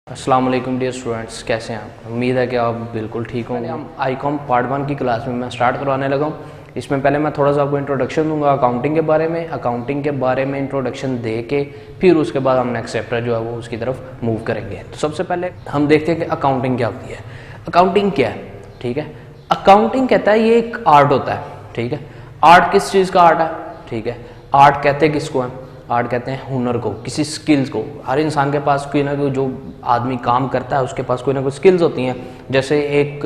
अस्सलाम वालेकुम dear students, कैसे हैं आप? उम्मीद है कि आप बिल्कुल ठीक होंगे। हम आईकॉम पार्ट 1 की क्लास में मैं स्टार्ट करवाने लगा हूँ। इसमें पहले मैं थोड़ा सा आपको इंट्रोडक्शन दूंगा अकाउंटिंग के बारे में। अकाउंटिंग के बारे में इंट्रोडक्शन दे के फिर उसके बाद हम नेक्स्ट चैप्टर जो है वो उसकी तरफ मूव करेंगे। तो सबसे पहले हम देखते हैं कि अकाउंटिंग क्या होती है। अकाउंटिंग क्या है? ठीक है, अकाउंटिंग कहता है ये एक आर्ट होता है। ठीक है, आर्ट किस चीज़ का आर्ट है? ठीक है, आर्ट कहते हैं किसको है? आर्ट कहते हैं हुनर को, किसी स्किल्स को। हर इंसान के पास कोई ना कोई, जो आदमी काम करता है उसके पास कोई ना कोई स्किल्स होती हैं। जैसे एक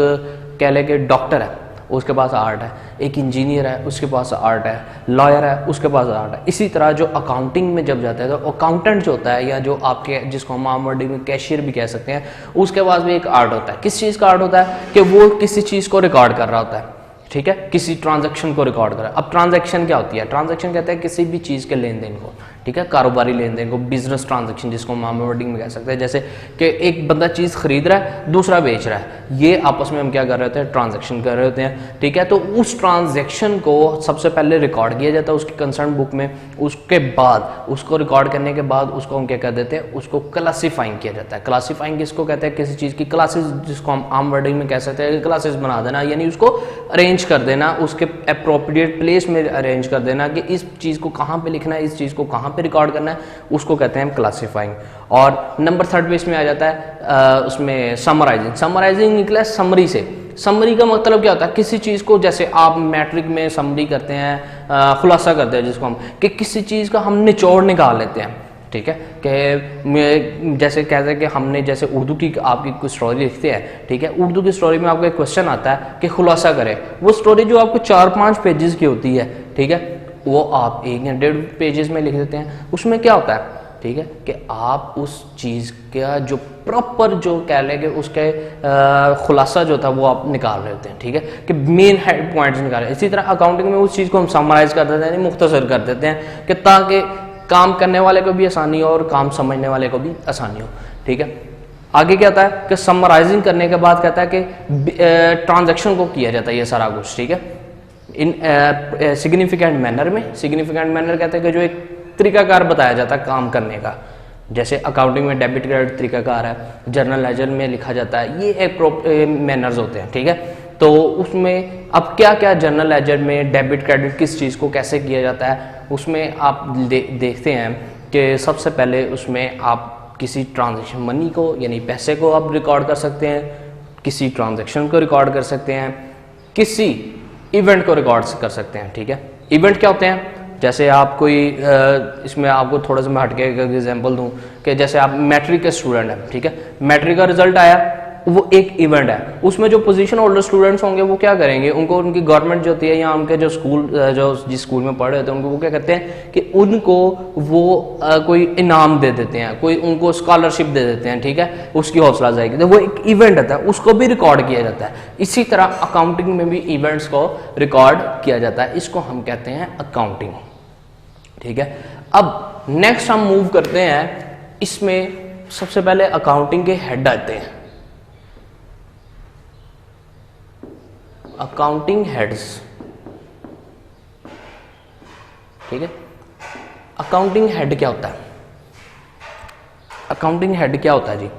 कह ले कि डॉक्टर है, उसके पास आर्ट है। एक इंजीनियर है, उसके पास आर्ट है। लॉयर है, उसके पास आर्ट है। इसी तरह जो अकाउंटिंग में जब जाता है तो अकाउंटेंट जो होता है, या जो आपके जिसको हम आम वर्डिंग में कैशियर भी कह सकते हैं, उसके पास भी एक आर्ट होता है। किस चीज़ का आर्ट होता है? कि वो किसी चीज़ को रिकॉर्ड कर रहा होता है। ठीक है, किसी ट्रांजैक्शन को रिकॉर्ड करा। अब ट्रांजैक्शन क्या होती है? ट्रांजैक्शन कहते हैं किसी भी चीज़ के लेन देन को। ठीक है, कारोबारी लेन देन को, बिजनेस ट्रांजैक्शन जिसको हम वर्डिंग में कह सकते हैं। जैसे कि एक बंदा चीज़ खरीद रहा है, दूसरा बेच रहा है, ये आपस में हम क्या कर रहे होते हैं? ट्रांजैक्शन कर रहे होते हैं। ठीक है, तो उस ट्रांजैक्शन को सबसे पहले रिकॉर्ड किया जाता है उसकी कंसर्न बुक में। उसके बाद उसको रिकॉर्ड करने के बाद उसको हम क्या कर देते हैं? उसको क्लासीफाइंग किया जाता है। क्लासीफाइंग किसको कहते हैं? किसी चीज़ की क्लासेस, जिसको हम आम वर्डिंग में कह सकते हैं क्लासेस बना देना, यानी उसको अरेंज कर देना, उसके अप्रोप्रिएट प्लेस में अरेंज कर देना कि इस चीज़ को कहाँ पे लिखना है, इस चीज़ को कहाँ पे रिकॉर्ड करना है, उसको कहते हैं क्लासीफाइंग। और नंबर थर्ड पे इसमें आ जाता है उसमें समराइजिंग। समराइजिंग निकला है समरी से। समरी का मतलब क्या होता है? किसी चीज़ को, जैसे आप मैट्रिक में समरी करते हैं, खुलासा करते हैं जिसको हम, कि किसी चीज़ का हम निचोड़ निकाल लेते हैं। ठीक है, कि जैसे कहते हैं कि हमने, जैसे उर्दू की आपकी कोई स्टोरी लिखते हैं। ठीक है, उर्दू की स्टोरी में आपको एक क्वेश्चन आता है कि खुलासा करें। वो स्टोरी जो आपको 4-5 पेजेस की होती है, ठीक है, वो आप 1 या 1.5 पेजेस में लिख देते हैं। उसमें क्या होता है? ठीक है, कि आप उस चीज़ का जो प्रॉपर, जो कह लेंगे उसके खुलासा जो था वो आप निकाल रहे होते हैं। ठीक है, कि मेन हेड पॉइंट्स निकाल रहे हैं। इसी तरह अकाउंटिंग में उस चीज़ को हम समराइज कर देते हैं, यानी मुख्तसर कर देते हैं, कि ताकि काम करने वाले को भी आसानी हो और काम समझने वाले को भी आसानी हो। ठीक है, आगे क्या होता है कि समराइजिंग करने के बाद कहता है कि ट्रांजैक्शन को किया जाता है ये सारा कुछ। ठीक है, इन सिग्निफिकेंट मैनर में। सिग्निफिकेंट मैनर कहते हैं कि जो एक तरीकाकार बताया जाता है काम करने का। जैसे अकाउंटिंग में डेबिट क्रेडिट तरीकाकार है, जर्नल लेजर में लिखा जाता है, ये एक मैनर्स होते हैं। ठीक है, तो उसमें अब क्या क्या जर्नल लेजर में डेबिट क्रेडिट किस चीज़ को कैसे किया जाता है, उसमें आप देखते हैं कि सबसे पहले उसमें आप किसी ट्रांजैक्शन मनी को, यानी पैसे को आप रिकॉर्ड कर सकते हैं, किसी ट्रांजैक्शन को रिकॉर्ड कर सकते हैं, किसी इवेंट को रिकॉर्ड कर सकते हैं। ठीक है, इवेंट क्या होते हैं? जैसे आप कोई इसमें आपको थोड़ा सा मैं हटके एक एग्जांपल दूं कि जैसे आप मैट्रिक के स्टूडेंट हैं। ठीक है, मैट्रिक का रिजल्ट आया, वो एक इवेंट है। उसमें जो पोजीशन होल्डर स्टूडेंट्स होंगे वो क्या करेंगे? उनको उनकी गवर्नमेंट जो होती है, या उनके जो स्कूल, जो जिस स्कूल में पढ़ रहे थे, उनको वो क्या करते हैं कि उनको वो कोई इनाम दे देते हैं, कोई उनको स्कॉलरशिप दे देते हैं। ठीक है, उसकी हौसला अफजाई की, तो वो एक इवेंट होता है, उसको भी रिकॉर्ड किया जाता है। इसी तरह अकाउंटिंग में भी इवेंट्स को रिकॉर्ड किया जाता है, इसको हम कहते हैं अकाउंटिंग। ठीक है, अब नेक्स्ट हम मूव करते हैं। इसमें सबसे पहले अकाउंटिंग के हेड आते हैं, अकाउंटिंग हेड्स। ठीक है, अकाउंटिंग हेड क्या होता है? अकाउंटिंग हेड क्या होता है जी?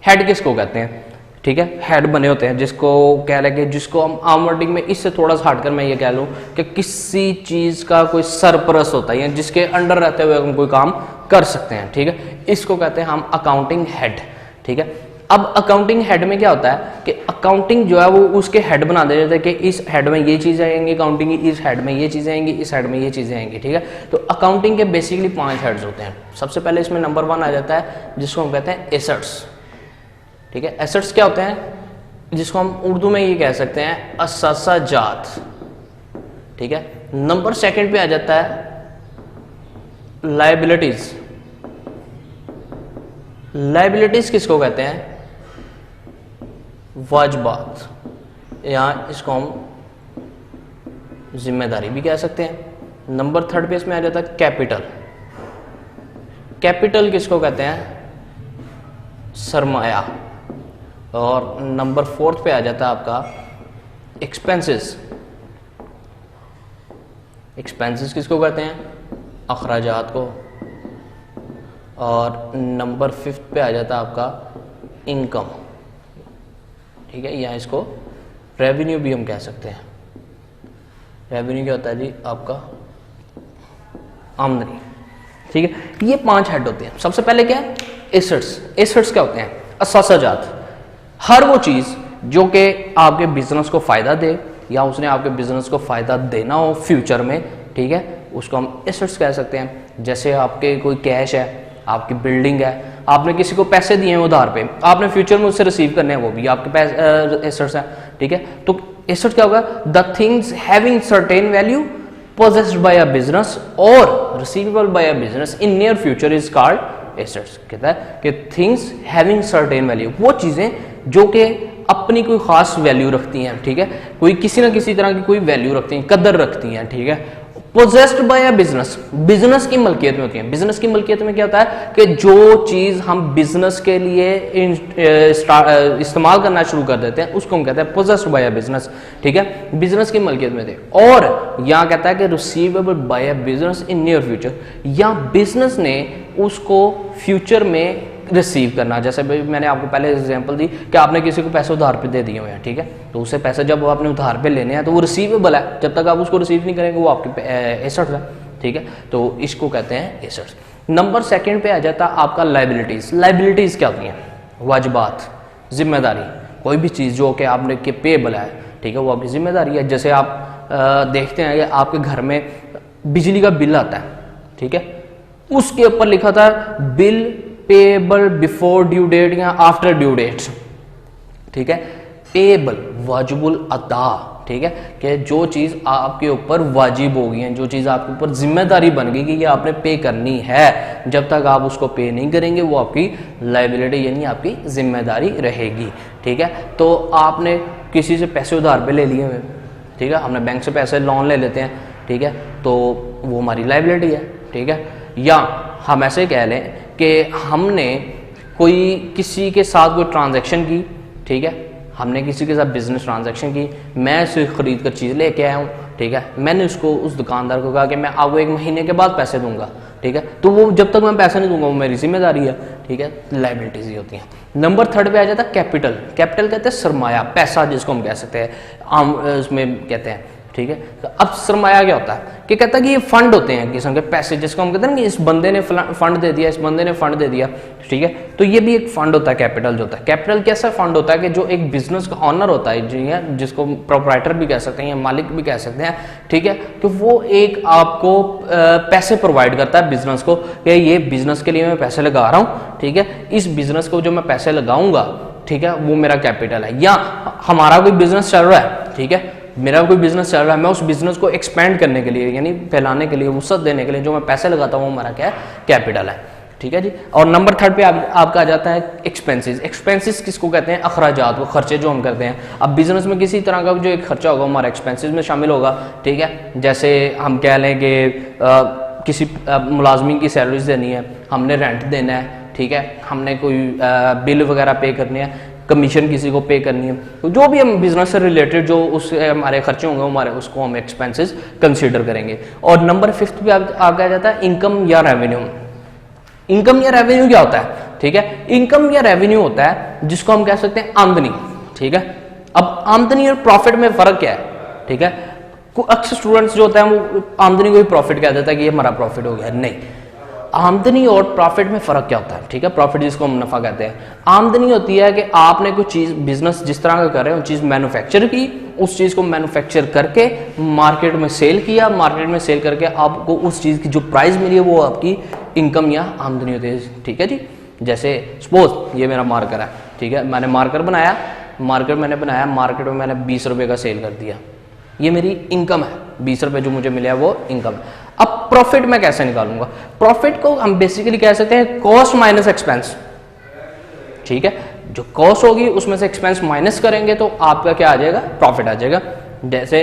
हेड किसको कहते हैं? ठीक है, हेड बने होते हैं, जिसको कह लगे, जिसको हम आम वर्डिंग में, इससे थोड़ा सा हटकर मैं ये कह लूँ कि किसी चीज़ का कोई सरपरस्त होता है, या जिसके अंडर रहते हुए हम कोई काम कर सकते हैं। ठीक है, इसको कहते हैं हम अकाउंटिंग हेड। ठीक है, अब अकाउंटिंग हेड में क्या होता है कि अकाउंटिंग जो है वो उसके हेड बना दे जाते हैं कि इस हेड में ये चीज़ें आएंगी अकाउंटिंग की, इस हेड में ये चीज़ें आएंगी, इस हेड में ये चीज़ें आएंगी। ठीक है, तो अकाउंटिंग के बेसिकली 5 हेड्स होते हैं। सबसे पहले इसमें नंबर 1 आ जाता है, जिसको हम कहते हैं एसेट्स। ठीक है, एसेट्स क्या होते हैं? जिसको हम उर्दू में ये कह सकते हैं असासाजात। ठीक है, नंबर 2 पे आ जाता है लायबिलिटीज। लायबिलिटीज किसको कहते हैं? वाजबात, या इसको हम जिम्मेदारी भी कह सकते हैं। नंबर 3 पे इसमें आ जाता है कैपिटल। कैपिटल किसको कहते हैं? सरमाया। और नंबर 4 पे आ जाता है आपका एक्सपेंसेस। एक्सपेंसेस किसको कहते हैं? अखराजात को। और नंबर 5 पे आ जाता है आपका इनकम, ठीक है, या इसको रेवेन्यू भी हम कह सकते हैं। रेवेन्यू क्या होता है जी? आपका आमदनी, ठीक है। ये 5 हेड होते हैं। सबसे पहले क्या है? एसेट्स। एसेट्स क्या होते हैं? असासाजात, हर वो चीज़ जो कि आपके बिजनेस को फ़ायदा दे या उसने आपके बिजनेस को फ़ायदा देना हो फ्यूचर में, ठीक है, उसको हम एसेट्स कह सकते हैं। जैसे आपके कोई कैश है, आपकी बिल्डिंग है, आपने किसी को पैसे दिए हैं उधार पे, आपने फ्यूचर में उससे रिसीव करने हैं, वो भी आपके पैसे एसेट्स हैं, ठीक है। तो एसेट्स क्या होगा? The things having certain value possessed by a business or receivable by a business in near future is called assets। कहता है कि things having certain value, वो चीज़ें जो कि अपनी कोई खास वैल्यू रखती हैं, ठीक है, कोई किसी ना किसी तरह की कोई वैल्यू रखती हैं, कदर रखती हैं, ठीक है। Possessed by a business, business की मलकियत में होती है। बिजनेस की मलकियत में क्या होता है कि जो चीज़ हम बिजनेस के लिए इस्तेमाल करना शुरू कर देते हैं उसको हम कहते हैं पोजेस्ड बाय अ बिजनेस, ठीक है, बिजनेस की मलकियत में थे। और यहाँ कहता है कि receivable by a business in near future, या बिजनेस ने उसको फ्यूचर में रिसीव करना। जैसे मैंने आपको पहले एग्जांपल दी कि आपने किसी को पैसे उधार पे दे दिए हुए हैं, ठीक है, तो उससे पैसे जब आपने उधार पे लेने हैं तो वो रिसीवेबल है, जब तक आप उसको रिसीव नहीं करेंगे वो आपके एसेट्स है, ठीक है, तो इसको कहते हैं एसेट्स। नंबर 2 पे आ जाता है आपका लाइबिलिटीज। लाइबिलिटीज क्या होती हैं? वाजिबात, जिम्मेदारी, कोई भी चीज़ जो कि आपने के पेबल है, ठीक है, वो आपकी जिम्मेदारी है। जैसे आप देखते हैं कि आपके घर में बिजली का बिल आता है, ठीक है, उसके ऊपर लिखा था bill payable before due date या आफ्टर ड्यू डेट, ठीक है। पेबल वाजिबुल अदा, ठीक है, कि जो चीज़ आपके ऊपर वाजिब हो गई है, जो चीज़ आपके ऊपर जिम्मेदारी बन गई कि ये आपने पे करनी है, जब तक आप उसको पे नहीं करेंगे वो आपकी लाइबिलिटी यानी आपकी जिम्मेदारी रहेगी, ठीक है। तो आपने किसी से पैसे उधार पे ले लिए हुए, ठीक है, हमने बैंक से पैसे लोन ले लेते हैं, ठीक है, तो वो हमारी लाइबिलिटी है, ठीक है। या हम ऐसे कह लें कि हमने कोई किसी के साथ कोई ट्रांजैक्शन की, ठीक है, हमने किसी के साथ बिजनेस ट्रांजैक्शन की, मैं उसे खरीद कर चीज़ लेके आया हूँ, ठीक है, मैंने उसको उस दुकानदार को कहा कि मैं आपको 1 महीने के बाद पैसे दूंगा, ठीक है, तो वो जब तक मैं पैसे नहीं दूंगा वो मेरी जिम्मेदारी है, ठीक है, लाइबिलिटीज ही होती हैं। नंबर 3 पे आ जाता है कैपिटल। कैपिटल कहते हैं सरमाया, पैसा जिसको हम कह सकते हैं, आम उसमें कहते हैं, ठीक है। तो अब सरमाया क्या होता है कि कहता है कि ये फंड होते हैं किस्म के पैसे, जिसको हम कहते हैं ना कि इस बंदे ने फंड दे दिया, इस बंदे ने फंड दे दिया, ठीक है, तो ये भी एक फंड होता है कैपिटल जो होता है। कैपिटल कैसा फंड होता है कि जो एक बिजनेस का ऑनर होता है, जी है, जिसको प्रोप्राइटर भी कह सकते हैं या मालिक भी कह सकते हैं, ठीक है, तो वो एक आपको पैसे प्रोवाइड करता है बिजनेस को कि ये बिजनेस के लिए मैं पैसे लगा रहा हूँ, ठीक है, इस बिजनेस को जो मैं पैसे लगाऊंगा, ठीक है, वो मेरा कैपिटल है। या हमारा कोई बिजनेस चल रहा है, ठीक है, मेरा कोई बिजनेस चल रहा है, मैं उस बिजनेस को एक्सपेंड करने के लिए यानी फैलाने के लिए, वसअत देने के लिए जो मैं पैसे लगाता हूँ वो हमारा क्या है? कैपिटल है, ठीक है जी। और नंबर 3 पे आपका आ जाता है एक्सपेंसेस। एक्सपेंसेस किसको कहते हैं? अखराजात, वो खर्चे जो हम करते हैं। अब बिजनेस में किसी तरह का जो एक खर्चा होगा हमारा एक्सपेंसेस में शामिल होगा, ठीक है। जैसे हम कह लें कि किसी मुलाजमीन की सैलरीज देनी है, हमने रेंट देना है, ठीक है, हमने कोई बिल वगैरह पे करनी है, कमीशन किसी को पे करनी है, तो जो भी हम बिजनेस से रिलेटेड जो उससे हमारे खर्चे होंगे हमारे, उसको हम एक्सपेंसेस कंसीडर करेंगे। और नंबर 5 पे आ जाता है इनकम या रेवेन्यू। इनकम या रेवेन्यू क्या होता है? ठीक है, इनकम या रेवेन्यू होता है जिसको हम कह सकते हैं आमदनी, ठीक है। अब आमदनी और प्रॉफिट में फर्क क्या है? ठीक है, अक्सर स्टूडेंट्स जो होता है वो आमदनी को ही प्रॉफिट कह देता है कि ये हमारा प्रॉफिट हो गया। नहीं, आमदनी और प्रॉफिट में फर्क क्या होता है? ठीक है, प्रॉफिट जिसको हम नफा कहते हैं, आमदनी होती है कि आपने कोई चीज बिजनेस जिस तरह का कर रहे हो चीज मैन्युफैक्चर की, उस चीज को मैन्युफैक्चर करके मार्केट में सेल किया, मार्केट में सेल करके आपको उस चीज की जो प्राइस मिली है वो आपकी इनकम या आमदनी होती है। ठीक है जी, जैसे सपोज ये मेरा मार्कर है, ठीक है, मैंने मार्कर बनाया, मार्कर मैंने बनाया, मार्केट में मैंने 20 रुपए का सेल कर दिया, ये मेरी इनकम है, 20 रुपए जो मुझे मिले वो इनकम है। अब प्रॉफिट मैं कैसे निकालूंगा? प्रॉफिट को हम बेसिकली कह सकते हैं कॉस्ट माइनस एक्सपेंस। ठीक है, जो कॉस्ट होगी उसमें से एक्सपेंस माइनस करेंगे तो आपका क्या आ जाएगा? प्रॉफिट आ जाएगा। जैसे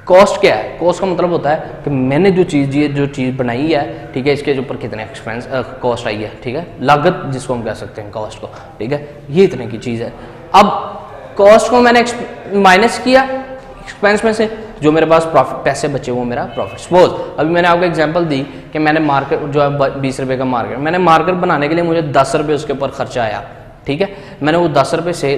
कॉस्ट क्या है? कॉस्ट का मतलब होता है कि मैंने जो चीज बनाई है, ठीक है, इसके ऊपर कितने एक्सपेंस कॉस्ट आई है, ठीक है, लागत जिसको हम कह सकते हैं कॉस्ट को, ठीक है, ये इतने की चीज है। अब कॉस्ट को मैंने माइनस किया एक्सपेंस में से, जो मेरे पास प्रॉफिट पैसे बचे वो मेरा प्रॉफिट। सपोज अभी मैंने आपको एग्जांपल दी कि मैंने मार्कर जो है 20 रुपए का मार्कर, मैंने मार्कर बनाने के लिए मुझे 10 रुपए उसके ऊपर खर्चा आया, ठीक है। मैंने वो 10 रुपये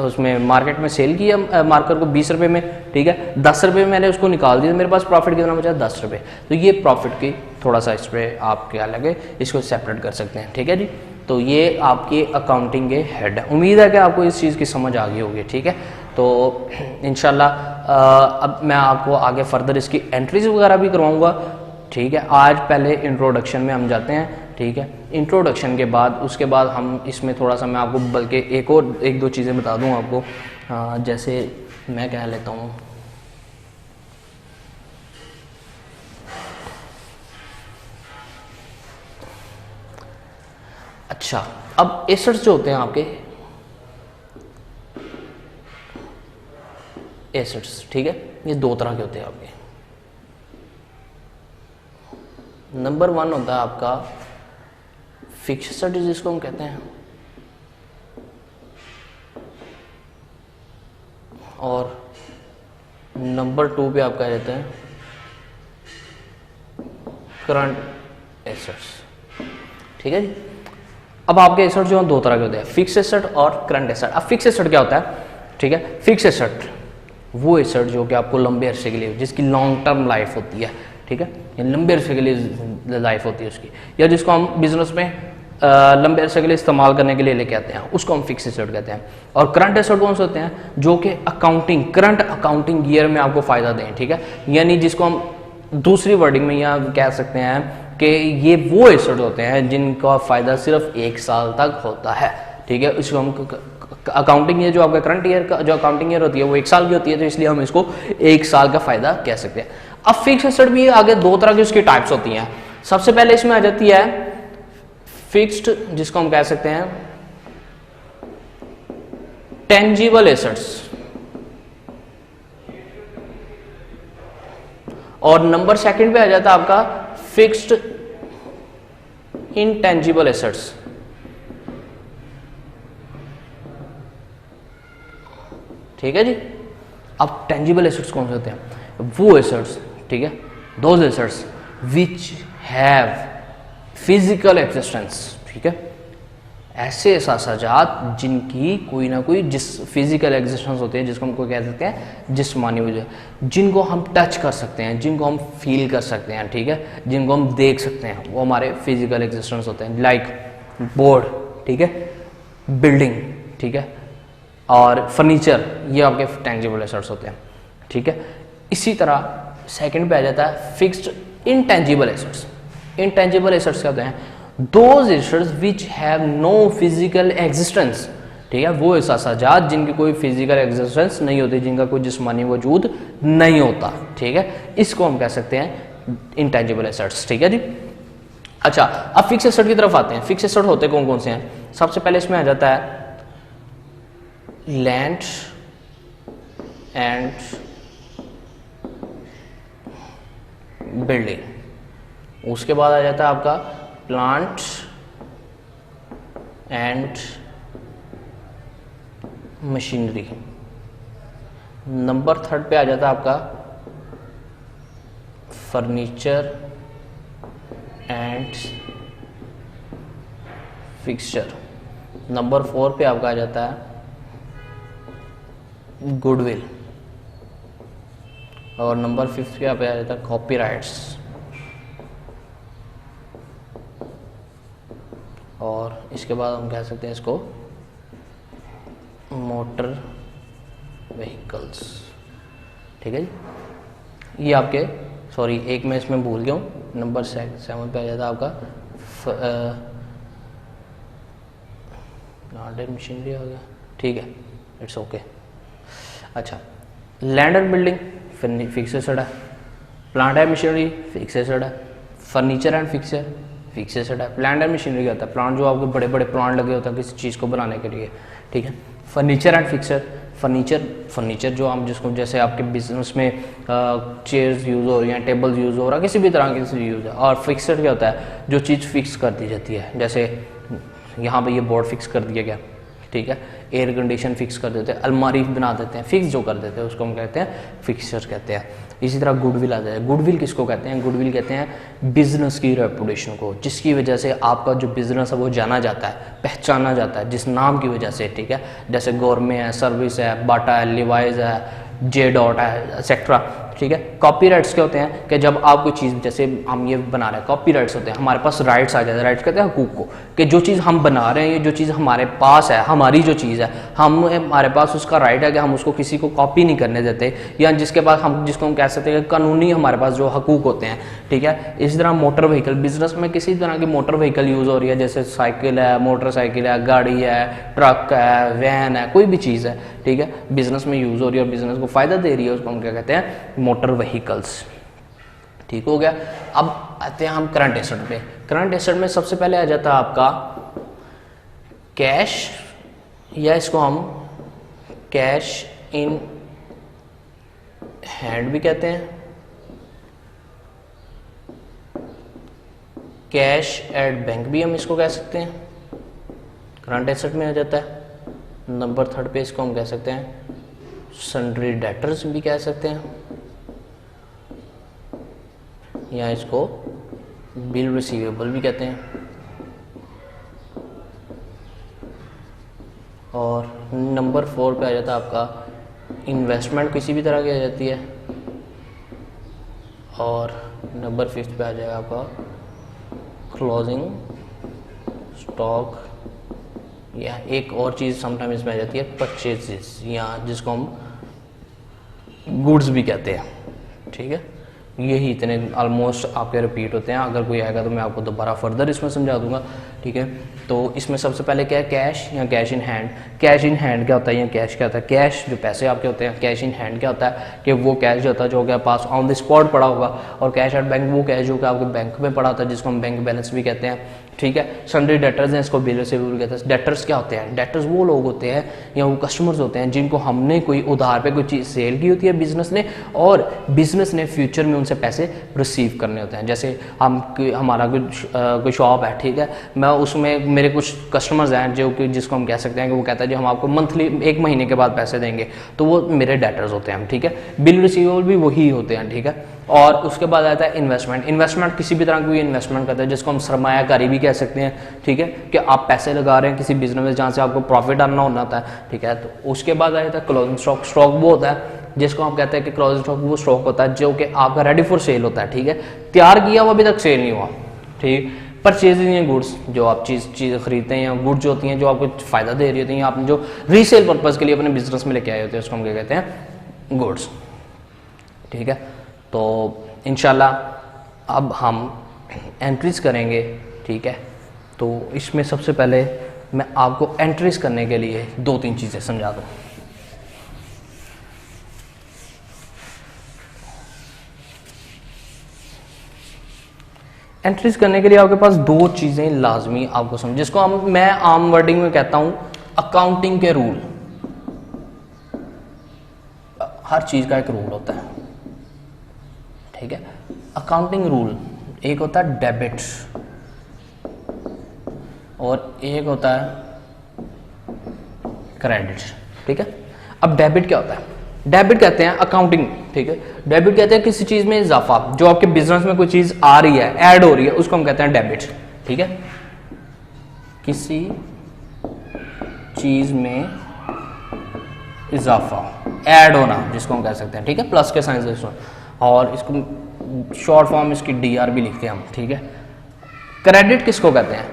उसमें मार्केट में सेल किया मार्कर को 20 रुपये में, ठीक है। 10 रुपये मैंने उसको निकाल दिया, मेरे पास प्रॉफिट कितना बचा? 10 रुपये। तो ये प्रॉफिट की थोड़ा सा इस पर आप क्या लगे, इसको सेपरेट कर सकते हैं, ठीक है जी। तो ये आपकी अकाउंटिंग के हेड है। उम्मीद है कि आपको इस चीज़ की समझ आ गई होगी, ठीक है। तो इंशाल्लाह अब मैं आपको आगे फर्दर इसकी एंट्रीज वगैरह भी करवाऊँगा, ठीक है। आज पहले इंट्रोडक्शन में हम जाते हैं, ठीक है। इंट्रोडक्शन के बाद उसके बाद हम इसमें थोड़ा सा मैं आपको बल्कि एक दो चीज़ें बता दूं आपको। जैसे मैं कह लेता हूँ, अच्छा अब एसेट्स जो होते हैं आपके एसेट्स, ठीक है, ये दो तरह के होते हैं आपके। नंबर 1 होता है आपका फिक्स्ड एसेट जिसको हम कहते हैं, और नंबर 2 पे आपका रहता है करंट एसेट्स, ठीक है जी। अब आपके एसेट जो दो तरह के होते हैं, फिक्स्ड एसेट और करंट एसेट। अब फिक्स्ड एसेट क्या होता है, ठीक है। फिक्स्ड एसेट वो एसेट जो कि आपको लंबे अरसे के लिए, जिसकी लॉन्ग टर्म लाइफ होती है, ठीक है, लंबे अरसे के लिए लाइफ होती है उसकी, या जिसको हम बिजनेस में लंबे अरसे के लिए इस्तेमाल करने के लिए लेके आते हैं, उसको हम फिक्स्ड एसेट कहते हैं। और करंट एसेट कौन से होते हैं, जो कि करंट अकाउंटिंग ईयर में आपको फायदा दें, ठीक है। यानी जिसको हम दूसरी वर्डिंग में यह कह सकते हैं कि ये वो एसेट होते हैं जिनका फायदा सिर्फ 1 साल तक होता है, ठीक है। इसको हम अकाउंटिंग ईयर, जो आपका करंट ईयर का जो अकाउंटिंग ईयर होती है वो 1 साल की होती है, तो इसलिए हम इसको 1 साल का फायदा कह सकते हैं। अब फिक्स्ड एसेट भी आगे दो तरह की उसकी टाइप्स होती हैं। सबसे पहले इसमें आ जाती है फिक्स्ड, जिसको हम कह सकते हैं टेंजिबल एसेट्स, और नंबर 2 पे आ जाता है आपका फिक्स्ड इनटेंजिबल एसेट्स, ठीक है जी। अब टेंजिबल एसेट्स कौन से होते हैं, वो एसेट्स, ठीक है, those assets which have physical existence, ठीक है। ऐसे एहसासात जिनकी कोई ना कोई फिजिकल एग्जिस्टेंस होती है, जिसको हम कोई कह सकते हैं जिस्मानी वजह, जिनको हम टच कर सकते हैं, जिनको हम फील कर सकते हैं, ठीक है, जिनको हम देख सकते हैं, वो हमारे फिजिकल एग्जिस्टेंस होते हैं। लाइक बोर्ड, ठीक है, बिल्डिंग, ठीक है, और फर्नीचर, ये आपके टेंजिबल एसेट्स होते हैं, ठीक है। इसी तरह सेकंड पे आ जाता है fixed intangible assets. Intangible assets क्या होते हैं, those assets which have no physical existence, ठीक है, वो एहसासात जिनकी कोई फिजिकल एग्जिस्टेंस नहीं होती, जिनका कोई जिस्मानी वजूद नहीं होता, ठीक है, इसको हम कह सकते हैं इनटेंजिबल एसेट्स, ठीक है जी। अच्छा, अब फिक्स एसेट की तरफ आते हैं। फिक्स एसेट होते कौन कौन से हैं, सबसे पहले इसमें आ जाता है लैंड एंड बिल्डिंग, उसके बाद आ जाता है आपका प्लांट एंड मशीनरी, नंबर 3 पे आ जाता है आपका फर्नीचर एंड फिक्सचर, नंबर 4 पे आपका आ जाता है गुडविल, और नंबर 5 पे आ जाता है कॉपीराइट्स, और इसके बाद हम कह सकते हैं इसको मोटर व्हीकल्स, ठीक है जी। ये आपके एक मैं इसमें भूल गया हूँ, नंबर 7 पे आ जाता है आपका प्लांट एंड मशीनरी हो गया, ठीक है, इट्स ओके। अच्छा, land and building fix asset है, plant and machinery fix asset है, furniture and fixture fix asset है। प्लांट एंड मशीनरी क्या होता है, प्लांट जो आपके बड़े बड़े प्लांट लगे होते हैं किसी चीज़ को बनाने के लिए, ठीक है। फर्नीचर एंड फिक्सचर, फर्नीचर जो हम जिसको जैसे आपके बिजनेस में चेयर्स यूज़ हो रही हैं, टेबल्स यूज़ हो रहा है, किसी भी तरह की यूज़ है। और फिक्सर क्या होता है, जो चीज़ फिक्स कर दी जाती है, जैसे यहाँ पे ये बोर्ड फिक्स कर दिया गया, ठीक है। एयर कंडीशन फिक्स कर देते हैं, अलमारी बना देते हैं, फिक्स जो कर देते हैं उसको हम कहते हैं फिक्सचर कहते हैं। इसी तरह गुडविल आ जाए। गुडविल किसको कहते हैं? गुडविल कहते हैं बिजनेस की रेपुटेशन को, जिसकी वजह से आपका जो बिजनेस है वो जाना जाता है, पहचाना जाता है, जिस नाम की वजह से, ठीक है। जैसे गौरमे है, सर्विस है, बाटा है, लिवाइज है, जे डॉट है, एक्सेट्रा, ठीक है। कॉपीराइट्स क्या होते हैं कि जब आप कोई चीज़, जैसे हम ये बना रहे हैं, कॉपीराइट्स होते हैं, हमारे पास राइट्स आ जाते हैं। राइट्स कहते हैं हकूक को, कि जो चीज़ हम बना रहे हैं, ये जो चीज़ हमारे पास है, हमारी जो चीज़ है, हमारे पास उसका राइट है कि हम उसको किसी को कॉपी नहीं करने देते, या जिसके पास हम, जिसको हम कह सकते हैं कि कानूनी हमारे पास जो हकूक होते हैं, ठीक है। इसी तरह मोटर व्हीकल, बिजनेस में किसी तरह की मोटर व्हीकल यूज़ हो रही है, जैसे साइकिल है, मोटरसाइकिल है, गाड़ी है, ट्रक है, वैन है, कोई भी चीज़ है, ठीक है, बिजनेस में यूज़ हो रही है और बिजनेस को फ़ायदा दे रही है, उसको हम क्या कहते हैं? Motor vehicles. ठीक हो गया। अब आते हैं हम करंट एसेट पे। करंट एसेट में सबसे पहले आ जाता है आपका कैश, या इसको हम कैश इन हैंड भी कहते हैं, कैश एट बैंक भी हम इसको कह सकते हैं, करंट एसेट में आ जाता है। नंबर 3 पे इसको हम कह सकते हैं सन्ड्री डेटर्स भी कह सकते हैं, या इसको बिल रिसीवेबल भी कहते हैं। और नंबर 4 पे आ जाता है आपका इन्वेस्टमेंट, किसी भी तरह की आ जाती है। और नंबर 5 पे आ जाएगा आपका क्लोजिंग स्टॉक, या एक और चीज़ समटाइम इसमें आ जाती है परचेजेस, या जिसको हम गुड्स भी कहते हैं, ठीक है। यही इतने ऑलमोस्ट आपके रिपीट होते हैं। अगर कोई आएगा तो मैं आपको दोबारा फर्दर इसमें समझा दूंगा, ठीक है। तो इसमें सबसे पहले क्या है? कैश या cash in hand. Cash in hand क्या होता है या कैश क्या होता है? कैश जो पैसे आपके होते हैं। कैश इन हैंड क्या होता है कि वो कैश जो होता है जो आपके पास ऑन द स्पॉट पड़ा होगा, और कैश एट बैंक वो कैश जो कि आपके बैंक में पड़ा होता है, जिसको हम बैंक बैलेंस भी कहते हैं, ठीक है। सन्ड्री डेटर्स हैं, इसको बिल रिसीवेबल कहते हैं। डेटर्स क्या होते हैं? डेटर्स वो लोग होते हैं या वो कस्टमर्स होते हैं जिनको हमने कोई उधार पे कोई चीज़ सेल की होती है बिजनेस ने, और बिजनेस ने फ्यूचर में उनसे पैसे रिसीव करने होते हैं। जैसे हमारा कोई शॉप है, ठीक है, मैं उसमें मेरे कुछ कस्टमर्स हैं जो कि जिसको हम कह सकते हैं कि वो कहता है जो हम आपको मंथली 1 महीने के बाद पैसे देंगे, तो वो मेरे डेटर्स होते हैं, ठीक है। बिल रिसीवेबल भी वही होते हैं, ठीक है। और उसके बाद आता है इन्वेस्टमेंट। इन्वेस्टमेंट किसी भी तरह की इन्वेस्टमेंट करते हैं, जिसको हम सरमायाकारी भी कह सकते हैं, ठीक है, कि आप पैसे लगा रहे हैं किसी बिजनेस में जहाँ से आपको प्रॉफिट आना होना था, ठीक है। तो उसके बाद आ जाता है क्लोजिंग स्टॉक। स्टॉक वो होता है जिसको हम कहते हैं कि क्लोजिंग स्टॉक वो स्टॉक होता है जो कि आपका रेडी फॉर सेल होता है, ठीक है, तैयार किया हुआ, अभी तक सेल नहीं हुआ, ठीक। परचेजिंग या गुड्स, जो आप चीज़ खरीदते हैं, या गुड्स जो होती हैं जो आपको फ़ायदा दे रही होती हैं, आपने जो रीसेल पर्पज़ के लिए अपने बिजनेस में लेके आए होते हैं, उसको हम क्या कहते हैं? गुड्स, ठीक है। तो इंशाल्लाह अब हम एंट्रीज करेंगे, ठीक है। तो इसमें सबसे पहले मैं आपको एंट्रीज करने के लिए 2-3 चीज़ें समझा दूँ। एंट्रीज करने के लिए आपके पास 2 चीज़ें लाजमी आपको समझ, जिसको मैं आम वर्डिंग में कहता हूँ अकाउंटिंग के रूल। हर चीज़ का एक रूल होता है, ठीक है। अकाउंटिंग रूल, एक होता है डेबिट और एक होता है क्रेडिट, ठीक है। अब डेबिट क्या होता है? डेबिट कहते हैं अकाउंटिंग, ठीक है। डेबिट कहते हैं किसी चीज में इजाफा, जो आपके बिजनेस में कोई चीज आ रही है, ऐड हो रही है, उसको हम कहते हैं डेबिट, ठीक है। किसी चीज में इजाफा, ऐड होना, जिसको हम कह सकते हैं, ठीक है, प्लस के साइन से, और इसको शॉर्ट फॉर्म इसकी DR भी लिखते हैं हम, ठीक है। क्रेडिट किसको कहते हैं?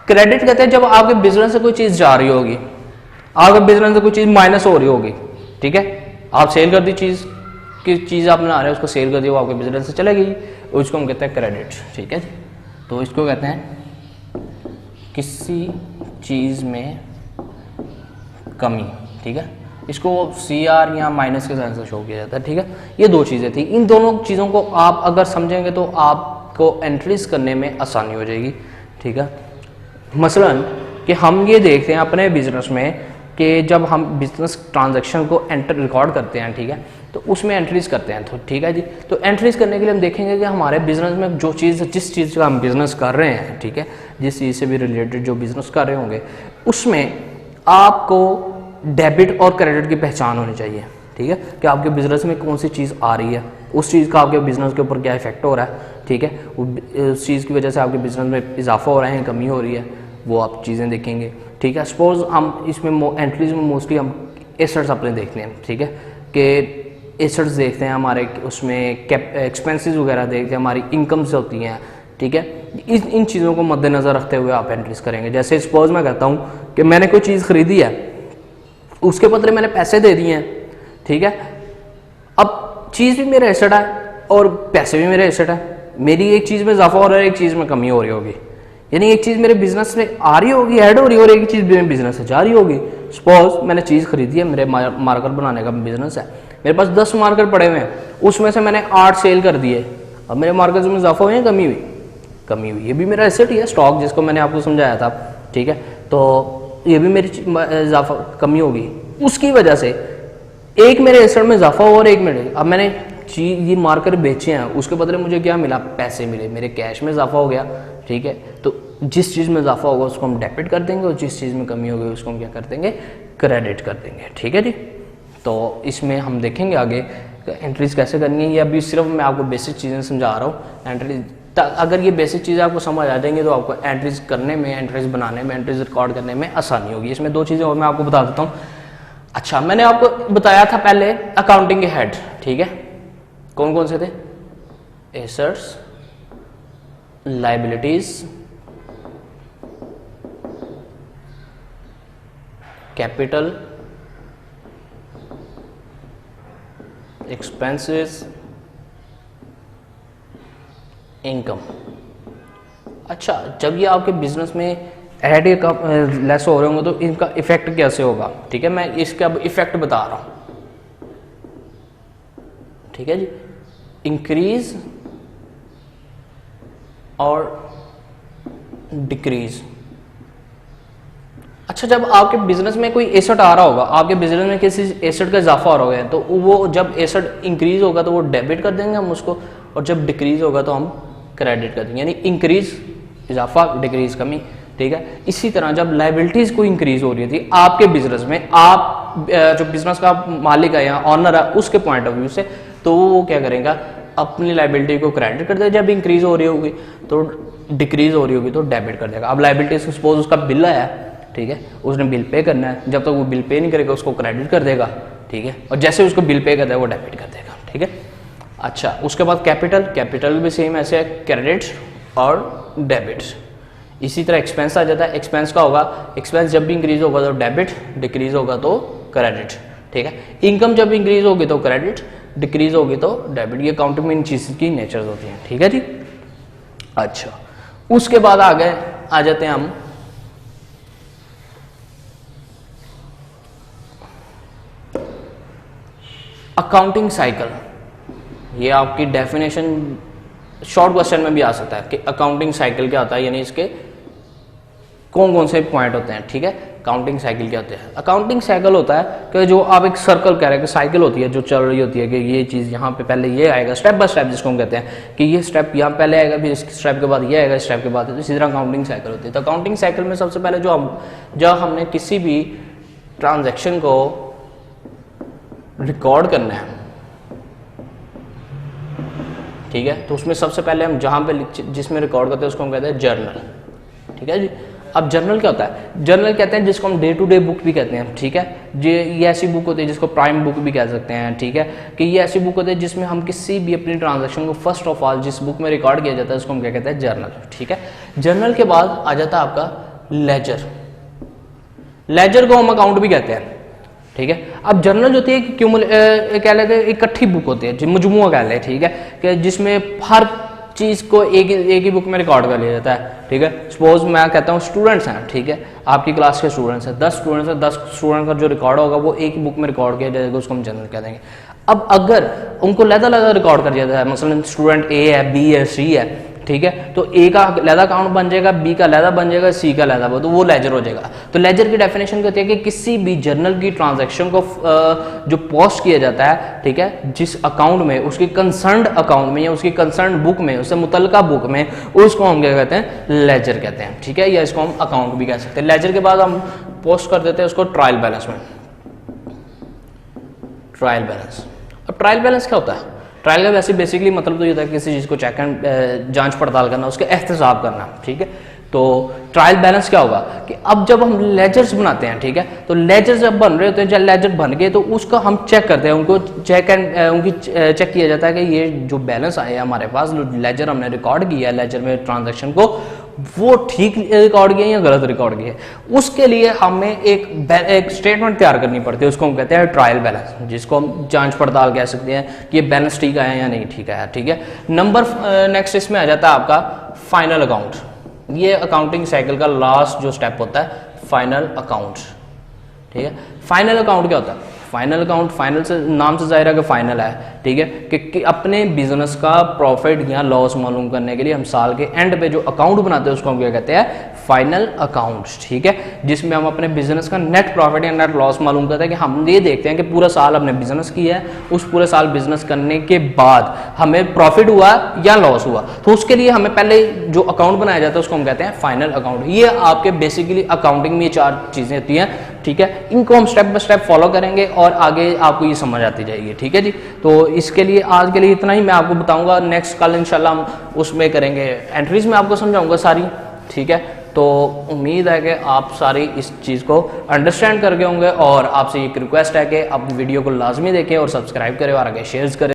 क्रेडिट कहते हैं जब आपके बिजनेस से कोई चीज जा रही होगी, आपके बिजनेस से कोई चीज माइनस हो रही होगी, ठीक है, आप सेल कर दी चीज, कि चीज आप बना रहे हो उसको सेल कर दी, वो आपके बिजनेस से चले गई, उसको हम कहते हैं क्रेडिट, ठीक है। तो इसको कहते हैं किसी चीज में कमी, ठीक है। इसको CR या माइनस के साइन से शो किया जाता है, ठीक है। ये 2 चीज़ें थी। इन दोनों चीज़ों को आप अगर समझेंगे तो आपको एंट्रीज करने में आसानी हो जाएगी, ठीक है। मसलन कि हम ये देखते हैं अपने बिजनेस में कि जब हम बिजनेस ट्रांजैक्शन को रिकॉर्ड करते हैं, ठीक है, तो उसमें एंट्रीज करते हैं, तो ठीक है जी। तो एंट्रीज करने के लिए हम देखेंगे कि हमारे बिजनेस में जो चीज़, जिस चीज़ का हम बिजनेस कर रहे हैं, ठीक है, जिस चीज़ से भी रिलेटेड जो बिजनेस कर रहे होंगे, उसमें आपको डेबिट और क्रेडिट की पहचान होनी चाहिए, ठीक है, कि आपके बिजनेस में कौन सी चीज़ आ रही है, उस चीज़ का आपके बिजनेस के ऊपर क्या इफेक्ट हो रहा है, ठीक है, उस चीज़ की वजह से आपके बिजनेस में इजाफा हो रहा है, कमी हो रही है, वो आप चीज़ें देखेंगे, ठीक है। सपोज हम इसमें एंट्रीज में मोस्टली हम एसेट्स अपने देखते हैं, ठीक है, कि एसेट्स देखते हैं हमारे, उसमें एक्सपेंसेस वगैरह देखते हैं, हमारी इनकम्स होती हैं, ठीक है। इन चीज़ों को मद्देनज़र रखते हुए आप एंट्रीज करेंगे। जैसे सपोज मैं कहता हूँ कि मैंने कोई चीज़ खरीदी है, उसके बदले मैंने पैसे दे दिए हैं, ठीक है। अब चीज़ भी मेरा एसेट है और पैसे भी मेरे एसेट है, मेरी एक चीज़ में इजाफा हो रहा है, एक चीज़ में कमी हो रही होगी, यानी एक चीज़ मेरे बिजनेस में आ रही होगी, ऐड हो रही और एक चीज़ मेरे बिजनेस से जा रही होगी। सपोज मैंने चीज़ खरीदी है, मेरे मार्कर बनाने का बिजनेस है, मेरे पास 10 मार्कर पड़े हुए हैं, उसमें से मैंने 8 सेल कर दिए, अब मेरे मार्कर में इजाफा हुई है, कमी हुई, कमी हुई, ये भी मेरा एसेट ही है, स्टॉक जिसको मैंने आपको समझाया था, ठीक है। तो ये भी मेरी इजाफा कमी होगी, उसकी वजह से एक मेरे एसेट में इजाफा हुआ और एक मेरे, अब मैंने ये मार्कर बेचे हैं, उसके बदले मुझे क्या मिला, पैसे मिले, मेरे कैश में इजाफा हो गया, ठीक है। तो जिस चीज़ में इजाफा होगा उसको हम डेबिट कर देंगे और जिस चीज़ में कमी होगी उसको हम क्या कर देंगे, क्रेडिट कर देंगे, ठीक है जी। तो इसमें हम देखेंगे आगे एंट्रीज कैसे करनी है, ये अभी सिर्फ मैं आपको बेसिक चीज़ें समझा रहा हूँ। एंट्रीज अगर ये बेसिक चीज़ें आपको समझ आ जाएंगी तो आपको एंट्रीज करने में, एंट्रीज बनाने में, एंट्रीज रिकॉर्ड करने में आसानी होगी। इसमें 2 चीज़ें और मैं आपको बता देता हूँ। अच्छा, मैंने आपको बताया था पहले अकाउंटिंग के हेड, ठीक है, कौन कौन से थे, assets, liabilities, capital, expenses, income. अच्छा, जब ये आपके बिजनेस में ऐड या लेस हो रहे होंगे तो इनका इफेक्ट कैसे होगा, ठीक है, मैं इसका अब इफेक्ट बता रहा हूं, ठीक है जी। इंक्रीज और डिक्रीज। अच्छा, जब आपके बिजनेस में कोई एसेट आ रहा होगा, आपके बिजनेस में किसी एसेट का इजाफा हो रहा है, तो वो जब एसेट इंक्रीज होगा तो वो डेबिट कर देंगे हम उसको, और जब डिक्रीज होगा तो हम क्रेडिट कर देंगे, यानी इंक्रीज इजाफा, डिक्रीज कमी, ठीक है। इसी तरह जब लायबिलिटीज को इंक्रीज हो रही थी आपके बिजनेस में, आप जो बिजनेस का मालिक है या ऑनर है उसके पॉइंट ऑफ व्यू से, तो वो क्या करेगा, अपनी लायबिलिटी को क्रेडिट कर देगा, जब इंक्रीज हो रही होगी तो डिक्रीज हो रही होगी तो डेबिट कर देगा। अब लायबिलिटीज सपोज उसका बिल आया, ठीक है, उसने बिल पे करना है, जब तक वो बिल पे नहीं करेगा उसको क्रेडिट कर देगा, ठीक है, और जैसे उसको बिल पे करता है वो डेबिट कर देगा, ठीक है। अच्छा, उसके बाद कैपिटल, कैपिटल भी सेम ऐसे है, क्रेडिट और डेबिट। इसी तरह एक्सपेंस आ जाता है, एक्सपेंस का होगा, एक्सपेंस जब भी इंक्रीज होगा तो डेबिट, डिक्रीज होगा तो क्रेडिट, ठीक है। इनकम जब इंक्रीज होगी तो क्रेडिट, डिक्रीज होगी तो डेबिट। ये अकाउंटिंग में इन चीज़ की नेचर होती हैं, ठीक है जी। अच्छा, उसके बाद आगे आ जाते हैं हम अकाउंटिंग साइकिल। ये आपकी डेफिनेशन शॉर्ट क्वेश्चन में भी आ सकता है कि अकाउंटिंग साइकिल क्या होता है, यानी इसके कौन कौन से पॉइंट होते हैं, ठीक है। अकाउंटिंग साइकिल क्या होता है, अकाउंटिंग साइकिल होता है कि जो आप एक सर्कल कह रहे हैं कि साइकिल होती है जो चल रही होती है, कि ये चीज़ यहाँ पे पहले ये आएगा, स्टेप बाय स्टेप जिसको हम कहते हैं कि ये स्टेप यहाँ पहले आएगा, फिर इस स्टेप के बाद ये आएगा, स्टेप के बाद, तो इसी तरह अकाउंटिंग साइकिल होती है। तो अकाउंटिंग साइकिल में सबसे पहले जब हमने किसी भी ट्रांजेक्शन को रिकॉर्ड करना है, ठीक है, तो उसमें सबसे पहले हम जहाँ पे जिसमें रिकॉर्ड करते हैं उसको हम कहते हैं जर्नल, ठीक है जी। अब जर्नल क्या होता है, जर्नल कहते हैं जिसको हम डे टू डे बुक भी कहते हैं, ठीक है। ये ऐसी बुक होती है जिसको प्राइम बुक भी कह सकते हैं, ठीक है, कि ये ऐसी बुक होती है जिसमें हम किसी भी अपनी ट्रांजैक्शन को फर्स्ट ऑफ ऑल जिस बुक में रिकॉर्ड किया जाता है उसको हम क्या कहते हैं, जर्नल, ठीक है। जर्नल के बाद आ जाता है आपका लेजर, लेजर को हम अकाउंट भी कहते हैं, ठीक है। अब जर्नल जो होती है कह लेते हैं इकट्ठी बुक होती है, मजमूआ कह ले, ठीक है, कि जिसमें हर चीज़ को एक ही बुक में रिकॉर्ड कर लिया जाता है, ठीक है। सपोज मैं कहता हूँ स्टूडेंट्स हैं, ठीक है, आपकी क्लास के स्टूडेंट्स हैं, 10 स्टूडेंट्स हैं, 10 स्टूडेंट का जो रिकॉर्ड होगा वो एक ही बुक में रिकॉर्ड किया जाएगा, उसको हम जर्नल कह देंगे। अब अगर उनको लहदा रिकॉर्ड कर दिया जाता है, मसलन स्टूडेंट ए है, बी है, सी है, ठीक है। तो ए का अलहदा अकाउंट बन जाएगा, बी का अलहदा बन जाएगा, सी का अलहदा, तो वो लेजर हो जाएगा। तो लेजर की डेफिनेशन क्या होती है कि किसी भी जर्नल की ट्रांजैक्शन को जो पोस्ट किया जाता है, ठीक है, जिस अकाउंट में, उसकी कंसर्न्ड अकाउंट में या उसकी कंसर्न्ड बुक में, उससे मुतल्लिका बुक में, उसको हम क्या कहते हैं, लेजर कहते हैं, ठीक है, या इसको हम अकाउंट भी कह सकते हैं। लेजर के बाद हम पोस्ट कर देते हैं उसको ट्रायल बैलेंस में। ट्रायल बैलेंस, अब ट्रायल बैलेंस क्या होता है? ट्रायल का वैसे बेसिकली मतलब तो ये होता है किसी चीज़ को चेक एंड जांच पड़ताल करना, उसके एहतसाब करना, ठीक है। तो ट्रायल बैलेंस क्या होगा कि अब जब हम लेजर्स बनाते हैं, ठीक है, तो लेजर जब बन रहे होते हैं, जब लेजर बन गए तो उसका हम चेक करते हैं, उनको चेक किया जाता है कि ये जो बैलेंस आया है हमारे पास, जो लेजर हमने रिकॉर्ड किया है लेजर में ट्रांजैक्शन को, वो ठीक रिकॉर्ड किया या गलत रिकॉर्ड किया। उसके लिए हमें एक स्टेटमेंट तैयार करनी पड़ती है, उसको हम कहते हैं ट्रायल बैलेंस, जिसको हम जांच पड़ताल कह सकते हैं कि ये बैलेंस ठीक आया या नहीं ठीक आया, ठीक है। नेक्स्ट इसमें आ जाता है आपका फाइनल अकाउंट। ये अकाउंटिंग साइकिल का लास्ट जो स्टेप होता है, फाइनल अकाउंट, ठीक है। फाइनल अकाउंट क्या होता है? फाइनल अकाउंट, फाइनल से नाम से जाहिर है कि फाइनल है, ठीक है, कि अपने बिजनेस का प्रॉफिट या लॉस मालूम करने के लिए हम साल के एंड पे जो अकाउंट बनाते हैं उसको हम क्या कहते हैं, फाइनल अकाउंट, ठीक है, जिसमें हम अपने बिजनेस का नेट प्रॉफिट या नेट लॉस मालूम करते हैं कि हम ये देखते हैं कि पूरा साल हमने बिजनेस किया है, उस पूरे साल बिजनेस करने के बाद हमें प्रॉफिट हुआ या लॉस हुआ, तो उसके लिए हमें पहले जो अकाउंट बनाया जाता है उसको हम कहते हैं फाइनल अकाउंट। ये आपके बेसिकली अकाउंटिंग में 4 चीज़ें होती हैं, ठीक है, इनको हम स्टेप बाय स्टेप फॉलो करेंगे और आगे आपको ये समझ आती जाएगी, ठीक है जी। तो इसके लिए आज के लिए इतना ही मैं आपको बताऊंगा, नेक्स्ट कल इंशाल्लाह हम उसमें करेंगे एंट्रीज में आपको समझाऊंगा सारी, ठीक है। तो उम्मीद है कि आप सारी इस चीज़ को अंडरस्टैंड कर गए होंगे और आपसे एक रिक्वेस्ट है कि आप वीडियो को लाजमी देखें और सब्सक्राइब करें और आगे शेयर करें।